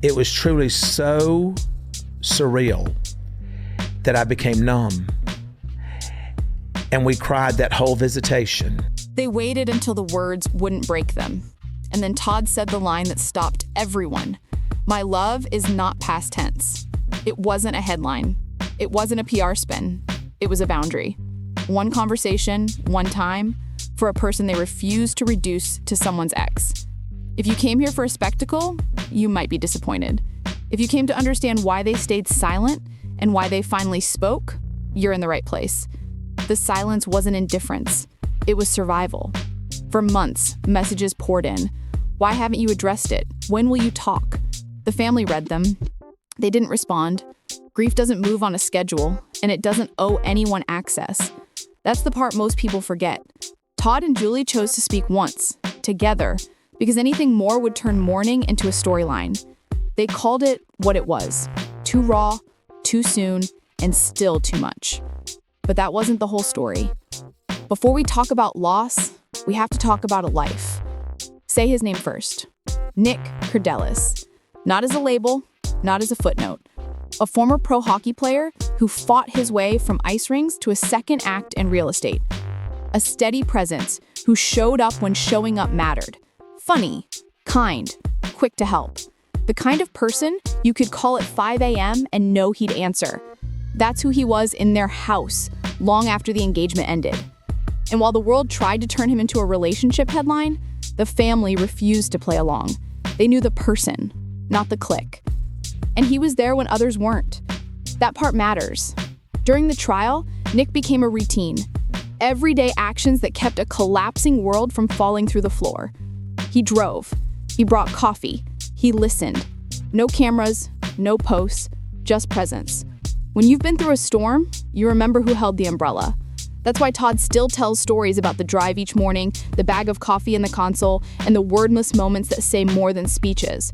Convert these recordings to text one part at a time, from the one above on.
It was truly so surreal that I became numb. And we cried that whole visitation. They waited until the words wouldn't break them. And then Todd said the line that stopped everyone. My love is not past tense. It wasn't a headline. It wasn't a PR spin. It was a boundary. One conversation, one time, for a person they refused to reduce to someone's ex. If you came here for a spectacle, you might be disappointed. If you came to understand why they stayed silent and why they finally spoke, you're in the right place. The silence wasn't indifference. It was survival. For months, messages poured in. Why haven't you addressed it? When will you talk? The family read them. They didn't respond. Grief doesn't move on a schedule, and it doesn't owe anyone access. That's the part most people forget. Todd and Julie chose to speak once, together, because anything more would turn mourning into a storyline. They called it what it was. Too raw, too soon, and still too much. But that wasn't the whole story. Before we talk about loss, we have to talk about a life. Say his name first. Nic Kerdiles. Not as a label, not as a footnote. A former pro hockey player who fought his way from ice rings to a second act in real estate. A steady presence who showed up when showing up mattered. Funny, kind, quick to help. The kind of person you could call at 5 a.m. and know he'd answer. That's who he was in their house, long after the engagement ended. And while the world tried to turn him into a relationship headline, the family refused to play along. They knew the person, not the clique. And he was there when others weren't. That part matters. During the trial, Nic became a routine. Everyday actions that kept a collapsing world from falling through the floor. He drove. He brought coffee. He listened. No cameras, no posts, just presence. When you've been through a storm, you remember who held the umbrella. That's why Todd still tells stories about the drive each morning, the bag of coffee in the console, and the wordless moments that say more than speeches.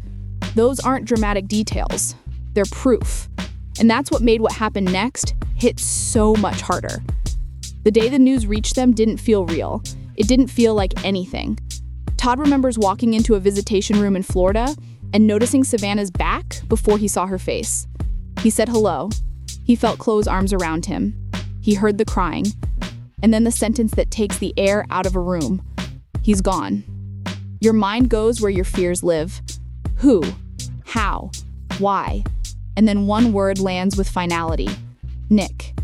Those aren't dramatic details. They're proof. And that's what made what happened next hit so much harder. The day the news reached them didn't feel real. It didn't feel like anything. Todd remembers walking into a visitation room in Florida and noticing Savannah's back before he saw her face. He said hello. He felt Chloe's arms around him. He heard the crying. And then the sentence that takes the air out of a room. He's gone. Your mind goes where your fears live. Who? How? Why? And then one word lands with finality. Nic.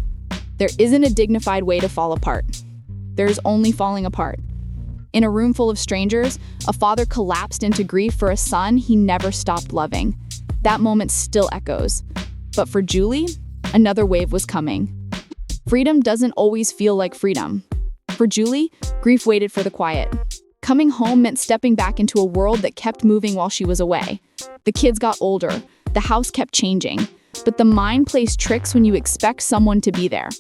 There isn't a dignified way to fall apart. There's only falling apart. In a room full of strangers, a father collapsed into grief for a son he never stopped loving. That moment still echoes. But for Julie, another wave was coming. Freedom doesn't always feel like freedom. For Julie, grief waited for the quiet. Coming home meant stepping back into a world that kept moving while she was away. The kids got older, the house kept changing, but the mind plays tricks when you expect someone to be there.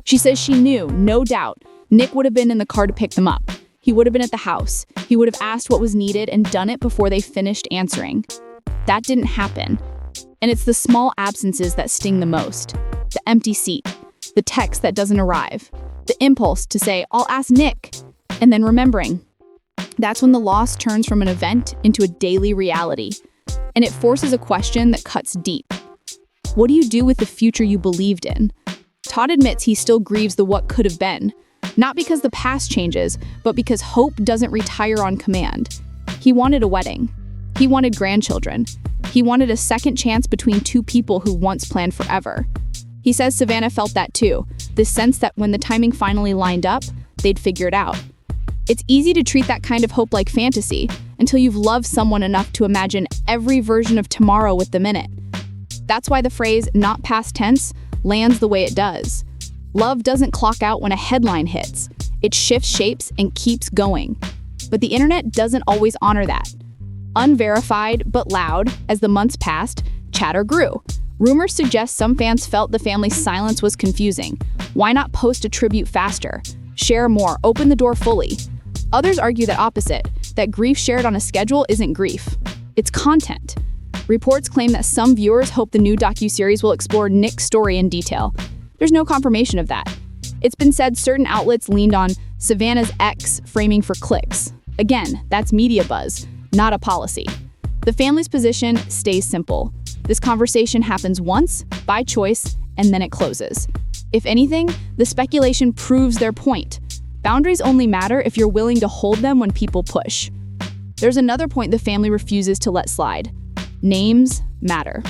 She says she knew, no doubt, Nic would have been in the car to pick them up. He would have been at the house. He would have asked what was needed and done it before they finished answering. That didn't happen. And it's the small absences that sting the most. The empty seat, the text that doesn't arrive, the impulse to say, I'll ask Nic, and then remembering. That's when the loss turns from an event into a daily reality. And it forces a question that cuts deep. What do you do with the future you believed in? Todd admits he still grieves the what could have been. Not because the past changes, but because hope doesn't retire on command. He wanted a wedding. He wanted grandchildren. He wanted a second chance between two people who once planned forever. He says Savannah felt that too, this sense that when the timing finally lined up, they'd figure it out. It's easy to treat that kind of hope like fantasy until you've loved someone enough to imagine every version of tomorrow with them in it. That's why the phrase, not past tense, lands the way it does. Love doesn't clock out when a headline hits. It shifts shapes and keeps going. But the internet doesn't always honor that. Unverified, but loud, as the months passed, chatter grew. Rumors suggest some fans felt the family's silence was confusing. Why not post a tribute faster? Share more, open the door fully. Others argue the opposite, that grief shared on a schedule isn't grief. It's content. Reports claim that some viewers hope the new docuseries will explore Nic's story in detail. There's no confirmation of that. It's been said certain outlets leaned on Savannah's ex framing for clicks. Again, that's media buzz, not a policy. The family's position stays simple. This conversation happens once, by choice, and then it closes. If anything, the speculation proves their point. Boundaries only matter if you're willing to hold them when people push. There's another point the family refuses to let slide. Names matter.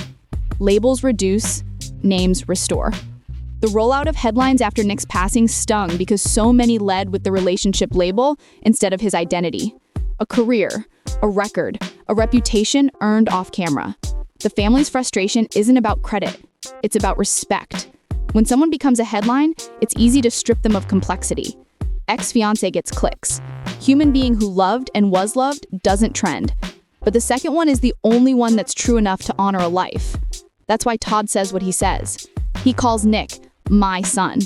Labels reduce, names restore. The rollout of headlines after Nic's passing stung because so many led with the relationship label instead of his identity. A career, a record, a reputation earned off camera. The family's frustration isn't about credit, it's about respect. When someone becomes a headline, it's easy to strip them of complexity. Ex-fiancé gets clicks. Human being who loved and was loved doesn't trend. But the second one is the only one that's true enough to honor a life. That's why Todd says what he says. He calls Nic my son.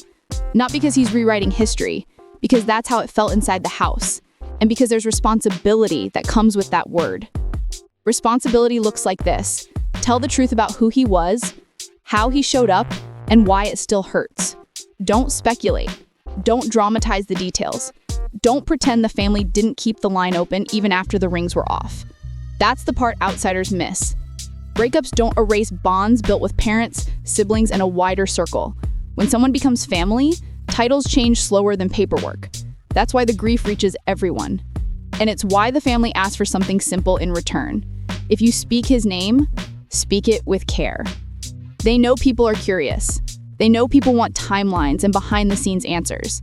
Not because he's rewriting history, because that's how it felt inside the house. And because there's responsibility that comes with that word. Responsibility looks like this. Tell the truth about who he was, how he showed up, and why it still hurts. Don't speculate. Don't dramatize the details. Don't pretend the family didn't keep the line open even after the rings were off. That's the part outsiders miss. Breakups don't erase bonds built with parents, siblings, and a wider circle. When someone becomes family, titles change slower than paperwork. That's why the grief reaches everyone. And it's why the family asks for something simple in return. If you speak his name, speak it with care. They know people are curious. They know people want timelines and behind-the-scenes answers.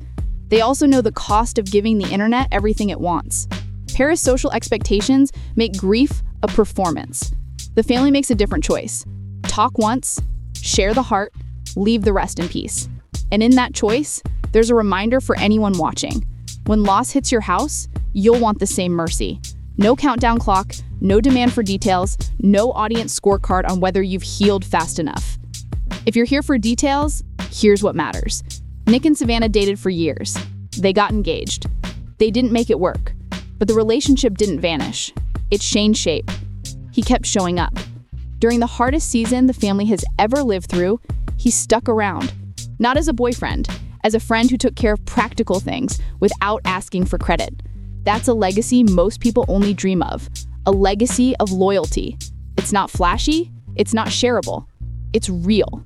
They also know the cost of giving the internet everything it wants. Parasocial expectations make grief a performance. The family makes a different choice. Talk once, share the heart, leave the rest in peace. And in that choice, there's a reminder for anyone watching. When loss hits your house, you'll want the same mercy. No countdown clock, no demand for details, no audience scorecard on whether you've healed fast enough. If you're here for details, here's what matters. Nic and Savannah dated for years. They got engaged. They didn't make it work, but the relationship didn't vanish. It changed shape. He kept showing up. During the hardest season the family has ever lived through, he stuck around. Not as a boyfriend, as a friend who took care of practical things without asking for credit. That's a legacy most people only dream of. A legacy of loyalty. It's not flashy, it's not shareable. It's real.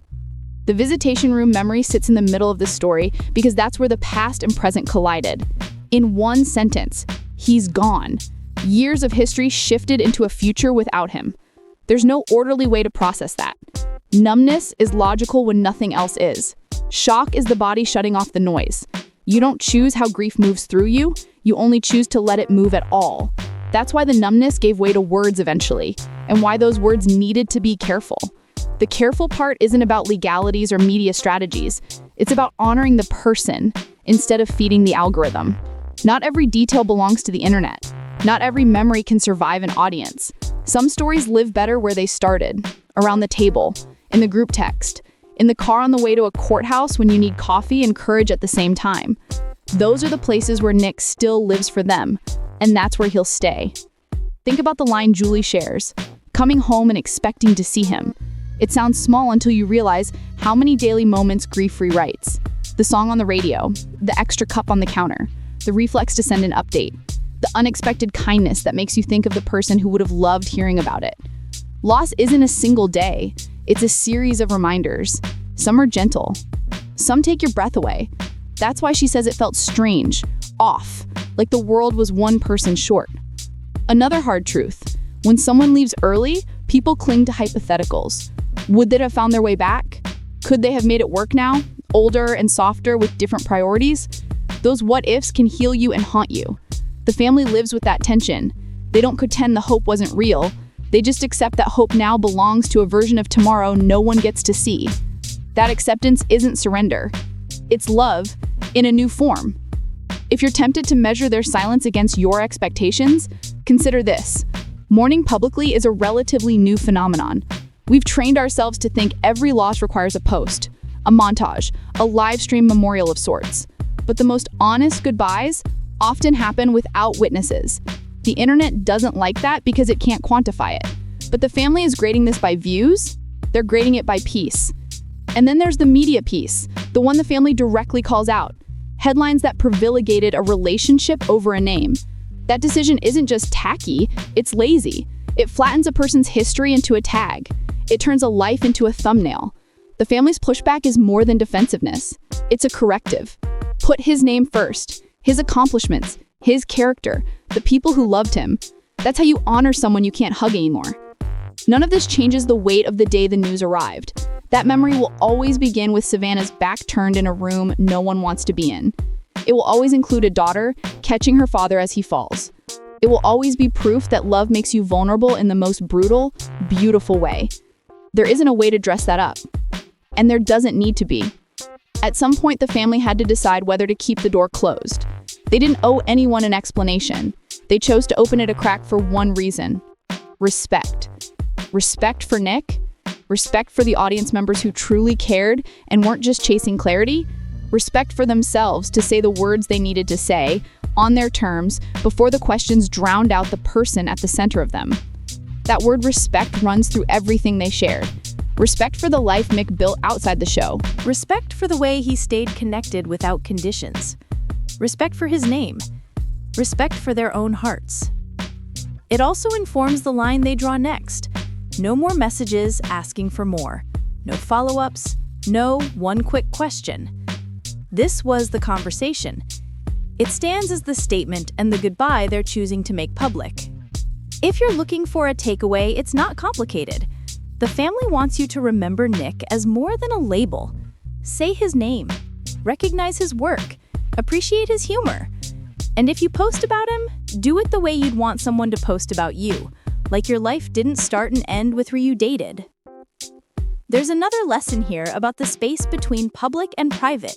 The visitation room memory sits in the middle of the story because that's where the past and present collided. In one sentence, he's gone. Years of history shifted into a future without him. There's no orderly way to process that. Numbness is logical when nothing else is. Shock is the body shutting off the noise. You don't choose how grief moves through you, you only choose to let it move at all. That's why the numbness gave way to words eventually, and why those words needed to be careful. The careful part isn't about legalities or media strategies. It's about honoring the person instead of feeding the algorithm. Not every detail belongs to the internet. Not every memory can survive an audience. Some stories live better where they started, around the table, in the group text, in the car on the way to a courthouse when you need coffee and courage at the same time. Those are the places where Nic still lives for them, and that's where he'll stay. Think about the line Julie shares, coming home and expecting to see him. It sounds small until you realize how many daily moments grief rewrites. The song on the radio, the extra cup on the counter, the reflex to send an update, the unexpected kindness that makes you think of the person who would have loved hearing about it. Loss isn't a single day, it's a series of reminders. Some are gentle, some take your breath away. That's why she says it felt strange, off, like the world was one person short. Another hard truth, when someone leaves early, people cling to hypotheticals. Would they have found their way back? Could they have made it work now, older and softer with different priorities? Those what-ifs can heal you and haunt you. The family lives with that tension. They don't pretend the hope wasn't real. They just accept that hope now belongs to a version of tomorrow no one gets to see. That acceptance isn't surrender. It's love in a new form. If you're tempted to measure their silence against your expectations, consider this. Mourning publicly is a relatively new phenomenon. We've trained ourselves to think every loss requires a post, a montage, a live stream memorial of sorts. But the most honest goodbyes often happen without witnesses. The internet doesn't like that because it can't quantify it. But the family is grading this by views, they're grading it by peace. And then there's the media piece, the one the family directly calls out. Headlines that privilegated a relationship over a name. That decision isn't just tacky, it's lazy. It flattens a person's history into a tag. It turns a life into a thumbnail. The family's pushback is more than defensiveness. It's a corrective. Put his name first, his accomplishments, his character, the people who loved him. That's how you honor someone you can't hug anymore. None of this changes the weight of the day the news arrived. That memory will always begin with Savannah's back turned in a room no one wants to be in. It will always include a daughter catching her father as he falls. It will always be proof that love makes you vulnerable in the most brutal, beautiful way. There isn't a way to dress that up. And there doesn't need to be. At some point, the family had to decide whether to keep the door closed. They didn't owe anyone an explanation. They chose to open it a crack for one reason: respect. Respect for Nic, respect for the audience members who truly cared and weren't just chasing clarity, respect for themselves to say the words they needed to say, on their terms, before the questions drowned out the person at the center of them. That word respect runs through everything they shared. Respect for the life Nic built outside the show. Respect for the way he stayed connected without conditions. Respect for his name. Respect for their own hearts. It also informs the line they draw next. No more messages asking for more. No follow-ups. No one quick question. This was the conversation. It stands as the statement and the goodbye they're choosing to make public. If you're looking for a takeaway, it's not complicated. The family wants you to remember Nic as more than a label. Say his name, recognize his work, appreciate his humor. And if you post about him, do it the way you'd want someone to post about you, like your life didn't start and end with where you dated. There's another lesson here about the space between public and private.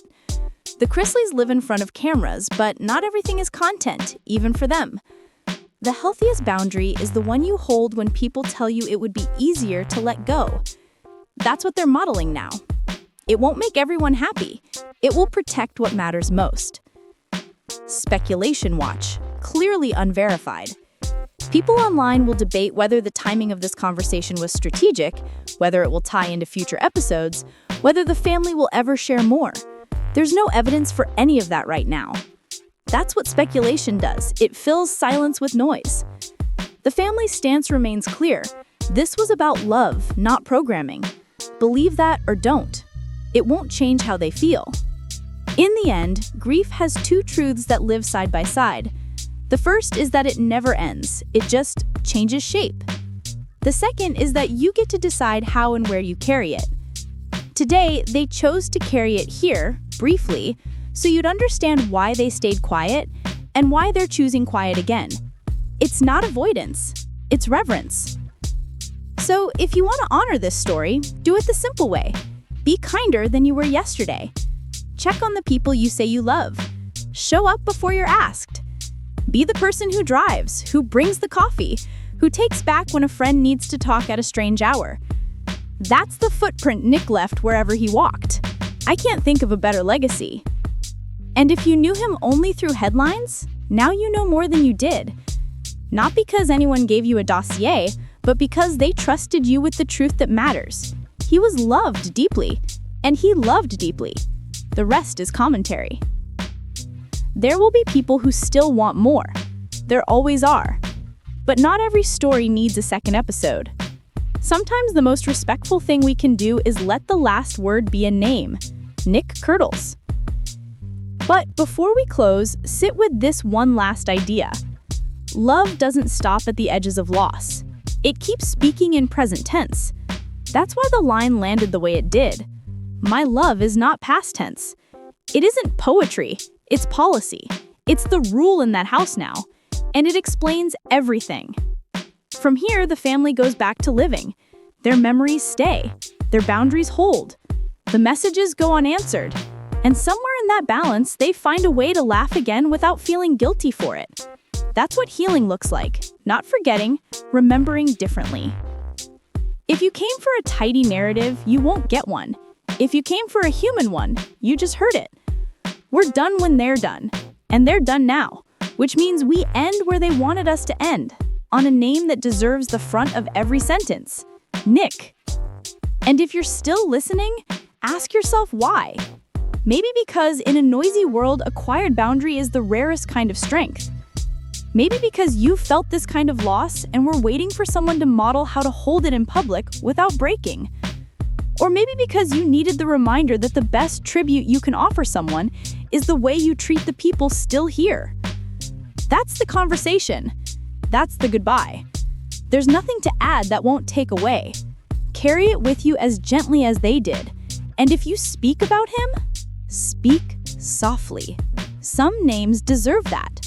The Chrisleys live in front of cameras, but not everything is content, even for them. The healthiest boundary is the one you hold when people tell you it would be easier to let go. That's what they're modeling now. It won't make everyone happy. It will protect what matters most. Speculation watch, clearly unverified. People online will debate whether the timing of this conversation was strategic, whether it will tie into future episodes, whether the family will ever share more. There's no evidence for any of that right now. That's what speculation does. It fills silence with noise. The family's stance remains clear. This was about love, not programming. Believe that or don't. It won't change how they feel. In the end, grief has two truths that live side by side. The first is that it never ends. It just changes shape. The second is that you get to decide how and where you carry it. Today, they chose to carry it here, briefly, so you'd understand why they stayed quiet and why they're choosing quiet again. It's not avoidance, it's reverence. So if you want to honor this story, do it the simple way. Be kinder than you were yesterday. Check on the people you say you love. Show up before you're asked. Be the person who drives, who brings the coffee, who takes back when a friend needs to talk at a strange hour. That's the footprint Nic left wherever he walked. I can't think of a better legacy. And if you knew him only through headlines, now you know more than you did. Not because anyone gave you a dossier, but because they trusted you with the truth that matters. He was loved deeply, and he loved deeply. The rest is commentary. There will be people who still want more. There always are. But not every story needs a second episode. Sometimes the most respectful thing we can do is let the last word be a name: Nic Kerdiles. But before we close, sit with this one last idea. Love doesn't stop at the edges of loss. It keeps speaking in present tense. That's why the line landed the way it did. My love is not past tense. It isn't poetry, it's policy. It's the rule in that house now, and it explains everything. From here, the family goes back to living. Their memories stay. Their boundaries hold. The messages go unanswered. And somewhere in that balance, they find a way to laugh again without feeling guilty for it. That's what healing looks like. Not forgetting, remembering differently. If you came for a tidy narrative, you won't get one. If you came for a human one, you just heard it. We're done when they're done. And they're done now, which means we end where they wanted us to end, on a name that deserves the front of every sentence: Nic. And if you're still listening, ask yourself why. Maybe because in a noisy world, a quiet boundary is the rarest kind of strength. Maybe because you felt this kind of loss and were waiting for someone to model how to hold it in public without breaking. Or maybe because you needed the reminder that the best tribute you can offer someone is the way you treat the people still here. That's the conversation. That's the goodbye. There's nothing to add that won't take away. Carry it with you as gently as they did. And if you speak about him, speak softly. Some names deserve that.